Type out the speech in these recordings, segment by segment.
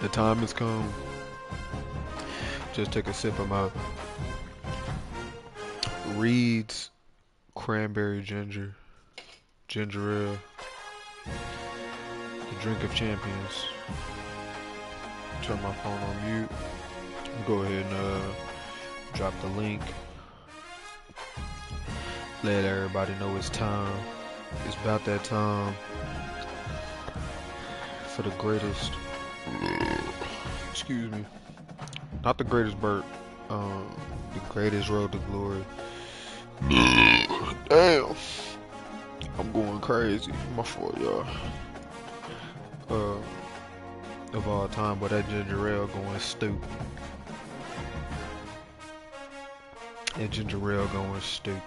The time has come. Just take a sip of my Reed's cranberry ginger ale, the drink of champions. Turn my phone on mute. Go ahead and drop the link. Let everybody know it's time. It's about that time for the greatest. Excuse me. Not the greatest burp. The greatest road to glory. Damn. I'm going crazy. My fault, y'all. Of all time, but that ginger ale going stupid. That ginger ale going stupid.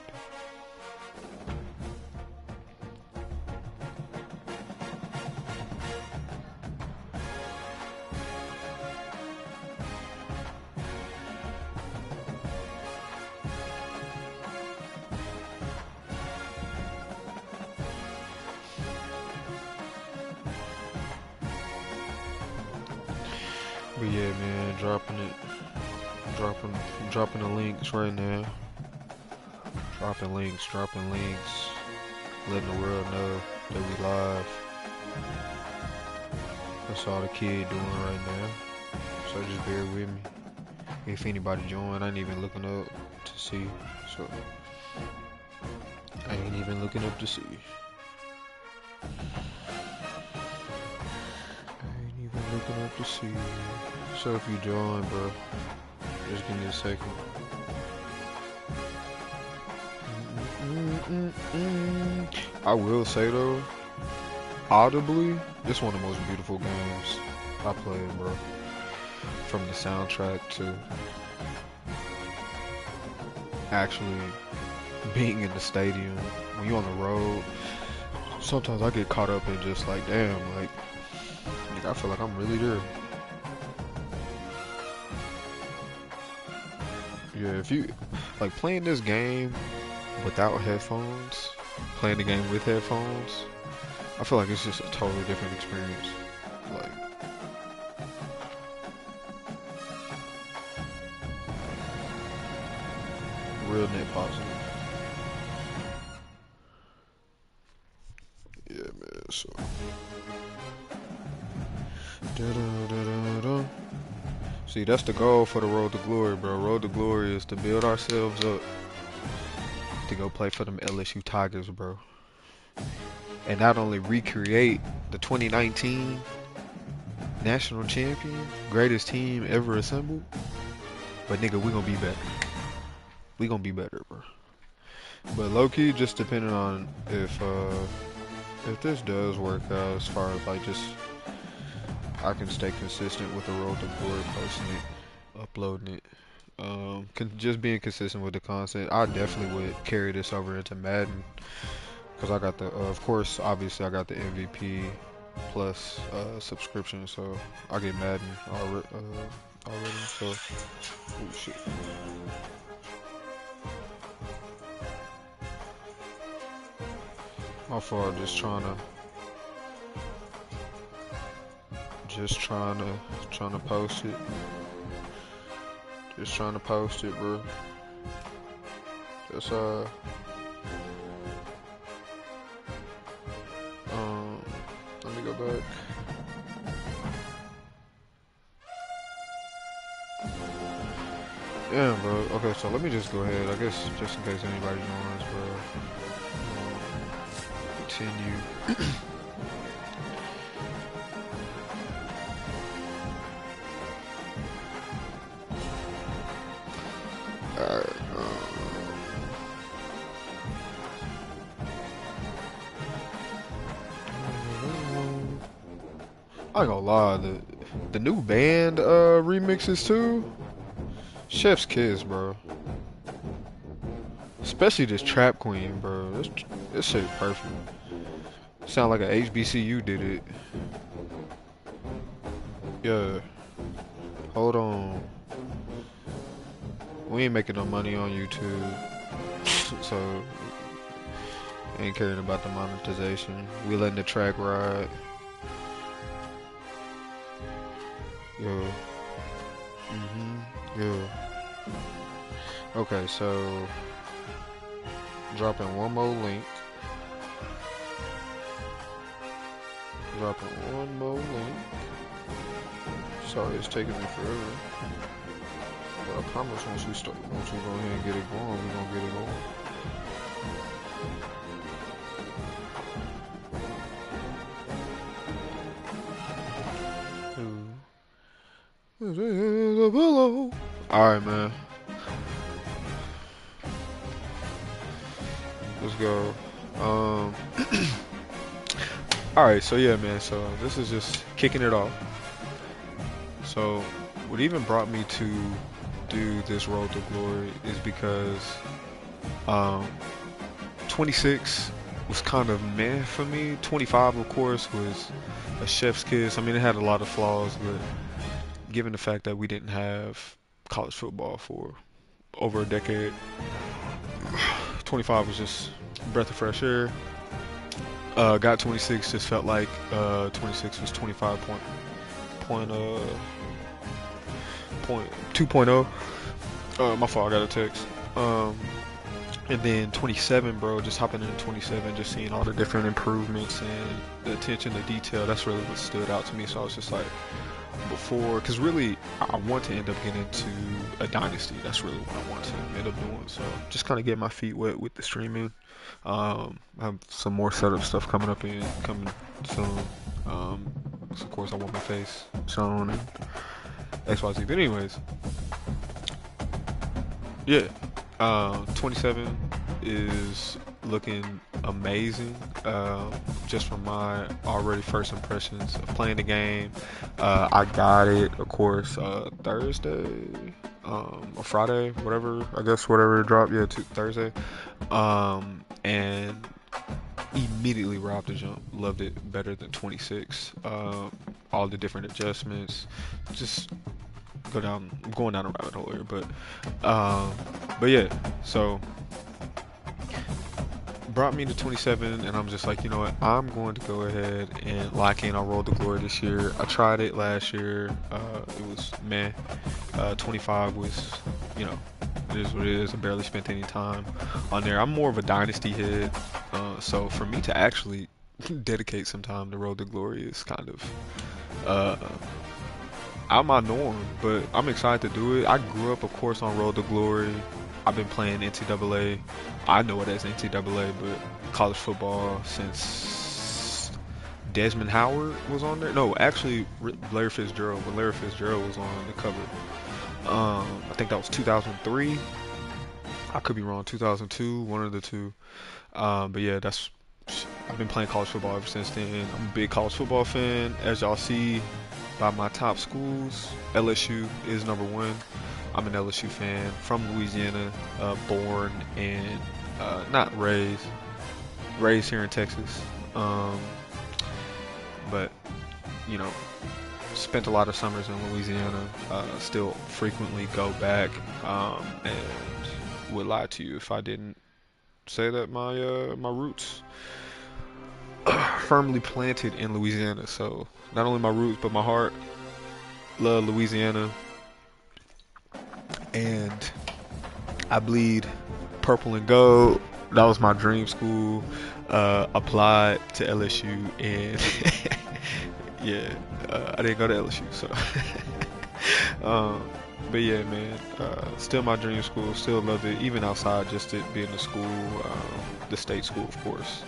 But yeah, man, dropping the links right now. Dropping links, letting the world know that we live. That's all the kid doing right now. So just bear with me. If anybody join, I ain't even looking up to see. So I ain't even looking up to see. Looking up to see. So if you join, bro, just give me a second. I will say though, audibly, it's one of the most beautiful games I played, bro. From the soundtrack to actually being in the stadium. When you're on the road, sometimes I get caught up in just like, damn, like I feel like I'm really there. Yeah, if you like playing this game without headphones, playing the game with headphones, I feel like it's just a totally different experience. Like, real net positive. Yeah, man, so. See, that's the goal for the road to glory, bro. Road to glory is to build ourselves up to go play for them LSU Tigers, bro. And not only recreate the 2019 national champion, greatest team ever assembled, but nigga, we gonna be better. We gonna be better, bro. But low key, just depending on if this does work out, as far as like just I can stay consistent with the road to glory, posting it, uploading it, just being consistent with the content. I definitely would carry this over into Madden, because I got the, of course, obviously I got the MVP plus subscription, so I get Madden already. So, oh shit. My fault, just trying to post it. Just trying to post it, bro. That's let me go back. Yeah, bro. Okay, so let me just go ahead. I guess just in case anybody joins, bro. Continue. Alright, I ain't gonna lie, the new band remixes too, chef's kiss, bro. Especially this Trap Queen, bro. This shit perfect. Sound like a HBCU did it. Yeah. Hold on. We ain't making no money on YouTube, so ain't caring about the monetization. We letting the track ride. Yeah. Yeah. Okay, so dropping one more link. Dropping one more link. Sorry, it's taking me forever. But I promise once we go ahead and get it going, we're gonna get it going. Alright, man. Let's go. Alright, so yeah, man. So this is just kicking it off. So what even brought me to do this Road to Glory is because 26 was kind of meh for me. 25, of course, was a chef's kiss. I mean, it had a lot of flaws, but given the fact that we didn't have college football for over a decade, 25 was just a breath of fresh air. Got 26, just felt like 26 was 25 point 2.0. My fault, I got a text. And then 27, bro, just hopping into 27, just seeing all the different improvements and the attention to detail. That's really what stood out to me. So I was just like, before, because really, I want to end up getting into a dynasty. That's really what I want to end up doing. So just kind of get my feet wet with the streaming. I have some more setup stuff coming soon. So of course, I want my face shown and XYZ. But anyways, yeah. 27 is looking amazing. Just from my already first impressions of playing the game. I got it, of course, Thursday, or Friday, whatever. I guess whatever it dropped. Yeah, Thursday. And immediately right off the jump, loved it better than 26. All the different adjustments, just I'm going down a rabbit hole here, but yeah, so brought me to 27, and I'm just like, you know what, I'm going to go ahead and lock in on Road to Glory this year. I tried it last year, it was meh. 25 was, you know, it is what it is. I barely spent any time on there. I'm more of a dynasty head, so for me to actually dedicate some time to Road to Glory is kind of out my norm, but I'm excited to do it. I grew up, of course, on Road to Glory. I've been playing NCAA. I know it as NCAA, but college football since Desmond Howard was on there. No, actually, Larry Fitzgerald. When Larry Fitzgerald was on the cover, I think that was 2003. I could be wrong. 2002, one of the two. But yeah, I've been playing college football ever since then. I'm a big college football fan, as y'all see by my top schools. LSU is number one. I'm an LSU fan from Louisiana, born and not raised. Raised here in Texas, but you know, spent a lot of summers in Louisiana. Still frequently go back, and would lie to you if I didn't say that my roots firmly planted in Louisiana. So not only my roots, but my heart. Love Louisiana, and I bleed purple and gold. That was my dream school. Applied to LSU, and yeah, I didn't go to LSU, so. But yeah, man, still my dream school. Still love it, even outside just it being the school, the state school, of course.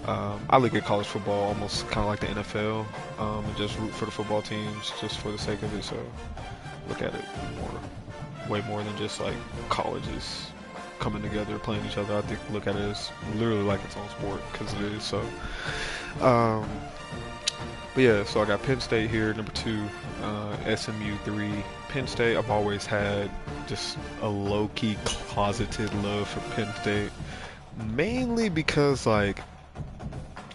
I look at college football almost kind of like the NFL, and just root for the football teams just for the sake of it. So look at it way more than just like colleges coming together, playing each other. I think look at it as literally like its own sport because it is. So, but yeah, so I got Penn State here, number 2, SMU 3, Penn State. I've always had just a low-key closeted love for Penn State, mainly because like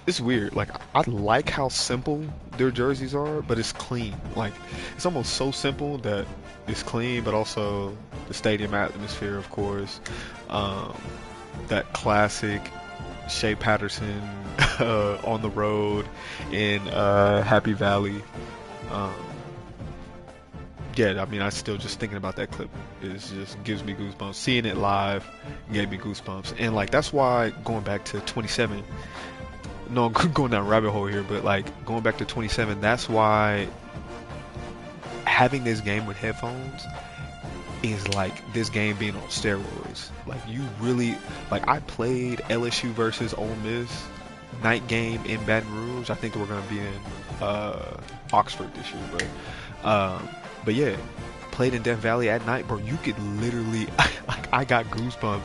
it's weird. Like I like how simple their jerseys are, but it's clean. Like it's almost so simple that it's clean, but also the stadium atmosphere, of course. That classic Shea Patterson on the road in Happy Valley. yeah, I mean, I still just thinking about that clip is just gives me goosebumps. Seeing it live gave me goosebumps, and like that's why going back to 27. No, I'm going down a rabbit hole here, but like going back to 27, that's why having this game with headphones is like this game being on steroids. Like you really like I played LSU versus Ole Miss night game in Baton Rouge. I think we're gonna be in Oxford this year, but yeah, played in Death Valley at night, bro. You could literally like I got goosebumps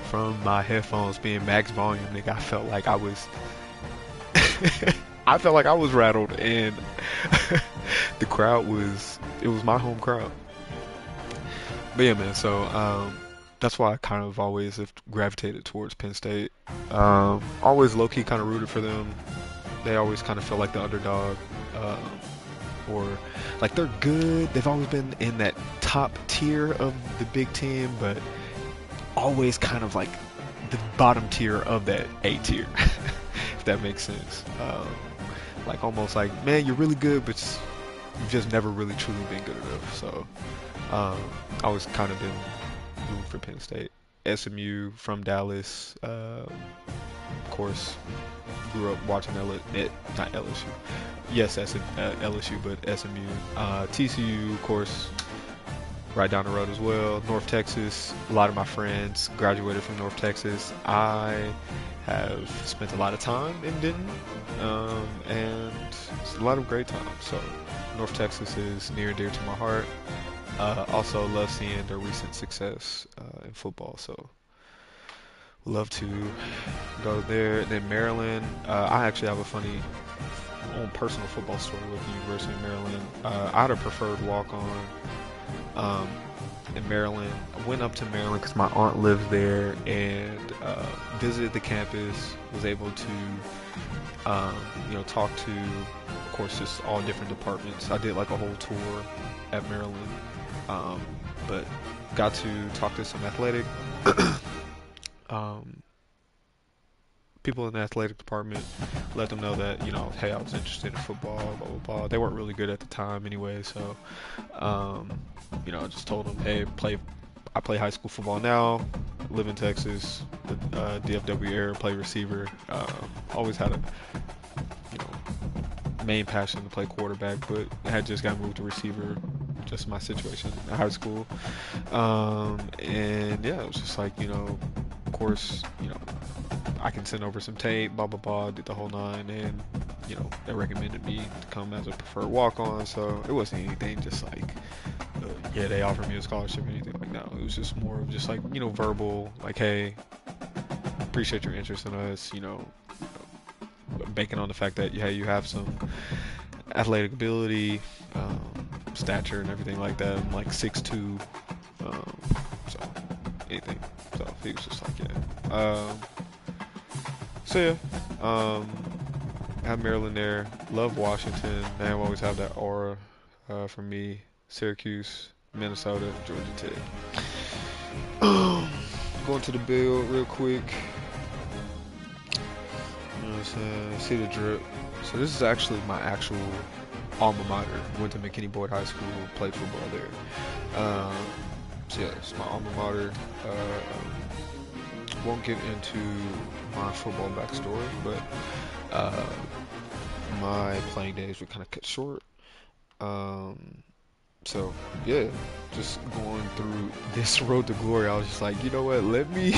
from my headphones being max volume. Nigga, I felt like I was I felt like I was rattled, and the crowd was it was my home crowd. But yeah, man. So that's why I kind of always have gravitated towards Penn State. Always low key kind of rooted for them. They always kind of feel like the underdog, or like they're good. They've always been in that top tier of the Big Ten, but always kind of like the bottom tier of that A tier, if that makes sense. Like almost like, man, you're really good, but you've just never really truly been good enough. So I always kind of been rooting for Penn State. SMU from Dallas, of course, grew up watching not LSU. Yes, LSU, but SMU. TCU, of course, right down the road as well. North Texas, a lot of my friends graduated from North Texas. I have spent a lot of time in Denton, and it's a lot of great times. So North Texas is near and dear to my heart. Also love seeing their recent success in football, so love to go there. Then Maryland, I actually have a funny own personal football story with the University of Maryland. I had a preferred walk-on in Maryland. I went up to Maryland because my aunt lives there, and visited the campus. Was able to talk to, of course, just all different departments. I did like a whole tour at Maryland. But got to talk to some athletic people in the athletic department, let them know that, hey, I was interested in football, blah, blah, blah. They weren't really good at the time anyway, so, I just told them, hey, I play high school football now, live in Texas, the DFW area, play receiver. Always had a, main passion to play quarterback, but I had just got moved to receiver, just my situation in high school. And yeah, it was just like, of course, I can send over some tape, blah, blah, blah, did the whole nine, and, they recommended me to come as a preferred walk-on, so it wasn't anything just like, yeah, they offered me a scholarship or anything like that. It was just more of just like, verbal, like, hey, appreciate your interest in us, banking on the fact that, yeah, you have some athletic ability, stature and everything like that. I'm like 6'2", so anything. So he was just like, yeah. So yeah, have Maryland there. Love Washington. They always have that aura for me. Syracuse, Minnesota, Georgia Tech. Going to the bill real quick. You know what I'm saying? See the drip. So this is actually my actual alma mater. Went to McKinney Boyd High School, played football there. So yeah, it's my alma mater. Won't get into my football backstory, but my playing days were kind of cut short. So yeah, just going through this road to glory, I was just like, you know what? Let me.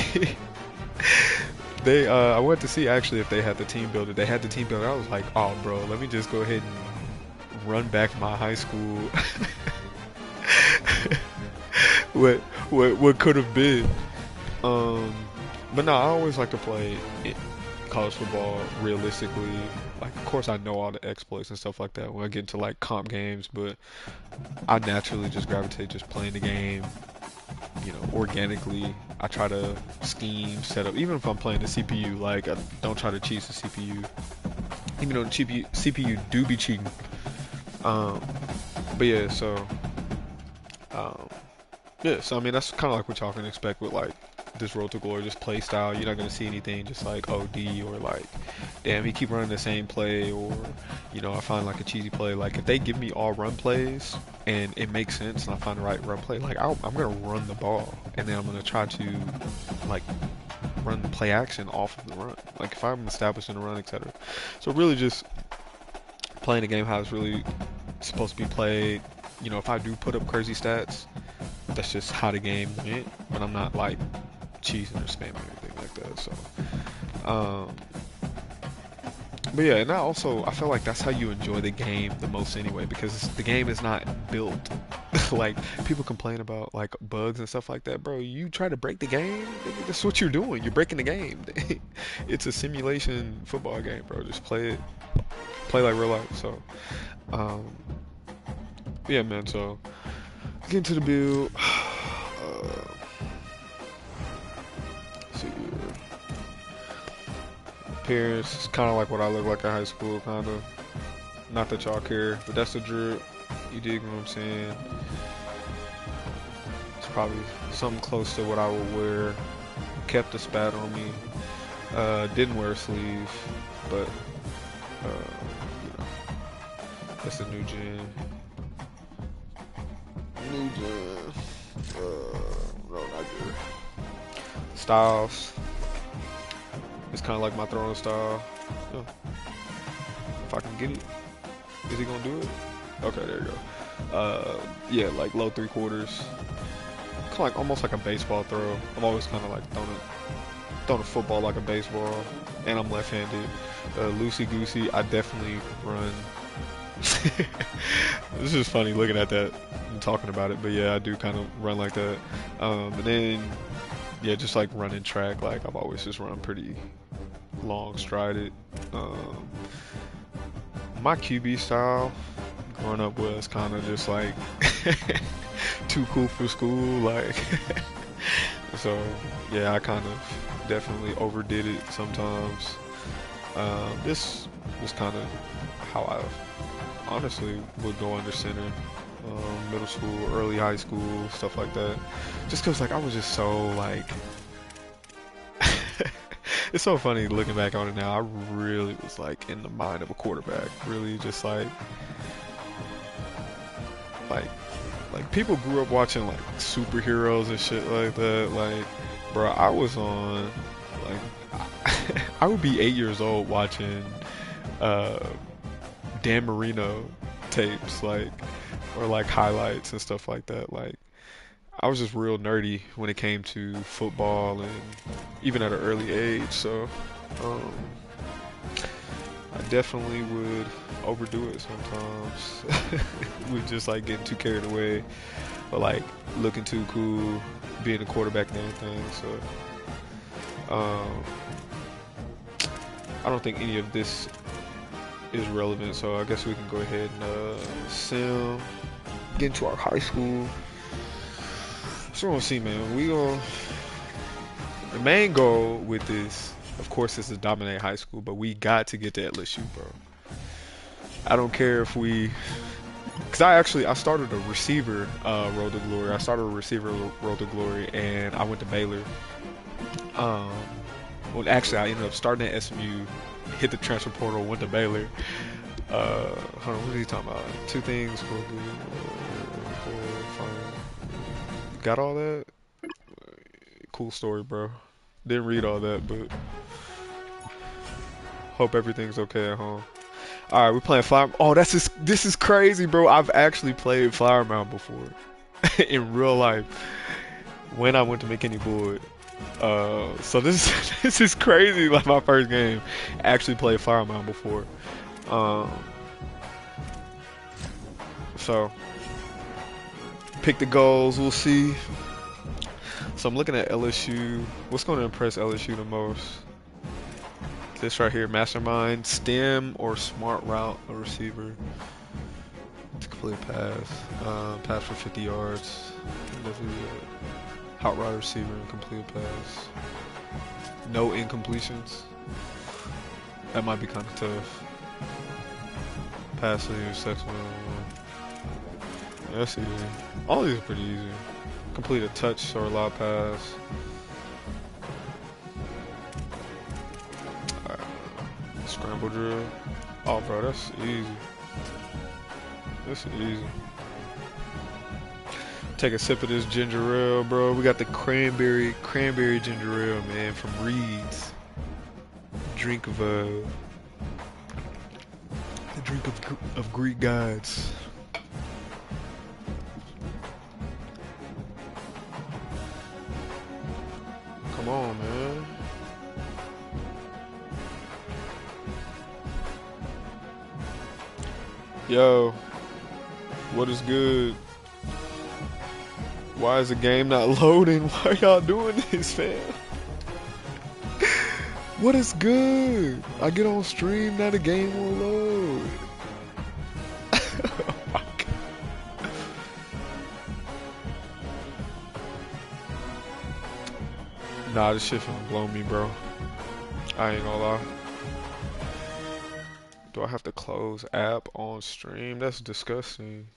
I went to see actually if they had the team builder. They had the team builder. I was like, oh, bro, let me just go ahead and run back my high school. what could have been. But no, I always like to play college football realistically. Like, of course, I know all the exploits and stuff like that when I get into like comp games, but I naturally just gravitate just playing the game. Organically. I try to scheme, set up. Even if I'm playing the CPU, like I don't try to cheat the CPU. Even though the CPU do be cheating. But yeah, so yeah, so I mean that's kind of like what y'all can expect with like this road to glory, just play style. You're not gonna see anything just like OD or like, damn, he keep running the same play, or you know, I find like a cheesy play. Like if they give me all run plays and it makes sense and I find the right run play, like I'm gonna run the ball and then I'm gonna try to like run the play action off of the run. Like if I'm establishing a run, etc. So really just playing the game how it's really supposed to be played. You know, if I do put up crazy stats, that's just how the game went. But I'm not like cheesing or spamming or anything like that. So, um, but yeah, and I feel like that's how you enjoy the game the most anyway, because the game is not built. Like people complain about like bugs and stuff like that, bro. You try to break the game, that's what you're doing. You're breaking the game. It's a simulation football game, bro. Just play it, play like real life. So, um, yeah, man. So get into the build. Let's see here. Appearance is kind of like what I look like in high school, kind of. Not that y'all care, but that's the drip. You dig what I'm saying? It's probably something close to what I would wear. Kept the spat on me. Didn't wear a sleeve, but you know, that's the new gen. New gen. No, not good. Styles. It's kind of like my throwing style. Yeah. If I can get it, is he gonna do it? Okay, there you go. Yeah, like low 3/4. Kind of like almost like a baseball throw. I'm always kind of like throwing a football like a baseball, and I'm left-handed. Loosey goosey. I definitely run. This is funny looking at that and talking about it, but yeah, I do kind of run like that. And then yeah, just like running track. Like I've always just run pretty long strided. My QB style growing up was kind of just like too cool for school, like so yeah, I kind of definitely overdid it sometimes. This was kind of how I honestly would go under center, middle school, early high school, stuff like that. Just cause like I was just so like it's so funny looking back on it now. I really was like in the mind of a quarterback. Really just like like people grew up watching like superheroes and shit like that. Like, bro, I was on like I would be 8 years old watching uh Dan Marino tapes, like or like highlights and stuff like that. Like I was just real nerdy when it came to football and even at an early age. So um, I definitely would overdo it sometimes. We just like getting too carried away, but like looking too cool, being a quarterback and everything. So I don't think any of this is relevant. So I guess we can go ahead and get into our high school. So we're gonna see, man. The main goal with this, of course, is to dominate high school, but we got to get to LSU, bro. I don't care if cause I started a receiver road to glory. I started a receiver road to glory, and I went to Baylor. Well, actually, I ended up starting at SMU, hit the transfer portal, went to Baylor. Hold on, what are you talking about? Two things for got all that? Cool story, bro. Didn't read all that, but hope everything's okay at home. All right, we're playing Flower. Oh, this is crazy, bro. I've actually played Flower Mound before in real life when I went to McKinney Boyd. So this is crazy. Like my first game, actually played Flower Mound before. So pick the goals. We'll see. So I'm looking at LSU. What's going to impress LSU the most? This right here, mastermind, stem or smart route a receiver. To complete a pass. Pass for 50 yards. Hot route receiver and complete a pass. No incompletions. That might be kind of tough. Pass leader, sex one. Yeah, that's easy. All these are pretty easy. Complete a touch or a lob pass. Scramble drill. Oh, bro, that's easy. That's easy. Take a sip of this ginger ale, bro. We got the cranberry ginger ale, man, from Reed's. Drink of the drink of Greek gods. Come on, man. Yo, what is good? Why is the game not loading? Why y'all doing this, fam? What is good? I get on stream, now the game won't load. Oh my God. Nah, this shit finna blow me, bro. I ain't gonna lie. Do I have to close app on stream? That's disgusting.